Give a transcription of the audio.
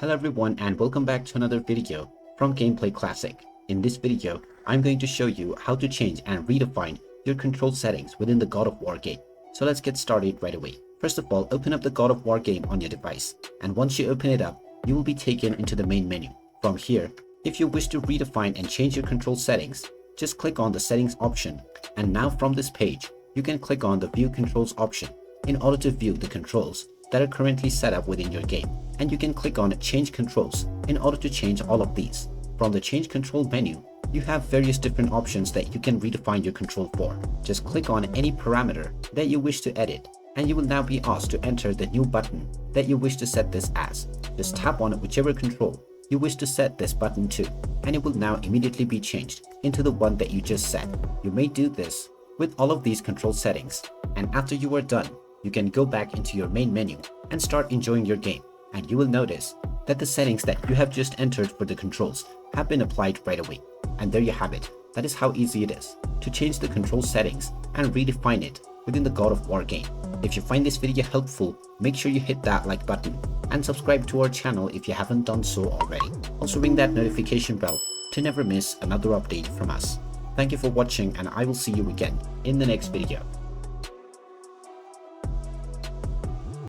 Hello everyone and welcome back to another video from Gameplay Classic. In this video, I'm going to show you how to change and redefine your control settings within the God of War game. So let's get started right away. First of all, open up the God of War game on your device, and once you open it up, you will be taken into the main menu. From here, if you wish to redefine and change your control settings, just click on the settings option, and now from this page, you can click on the view controls option in order to view the controls that are currently set up within your game. And you can click on change controls in order to change all of these. From the change control menu, you have various different options that you can redefine your control for. Just click on any parameter that you wish to edit, and you will now be asked to enter the new button that you wish to set this as. Just tap on whichever control you wish to set this button to, and it will now immediately be changed into the one that you just set. You may do this with all of these control settings, and after you are done, you can go back into your main menu and start enjoying your game, and you will notice that the settings that you have just entered for the controls have been applied right away. And there you have it. That is how easy it is to change the control settings and redefine it within the God of War game. If you find this video helpful, make sure you hit that like button and subscribe to our channel if you haven't done so already. Also ring that notification bell to never miss another update from us. Thank you for watching, and I will see you again in the next video.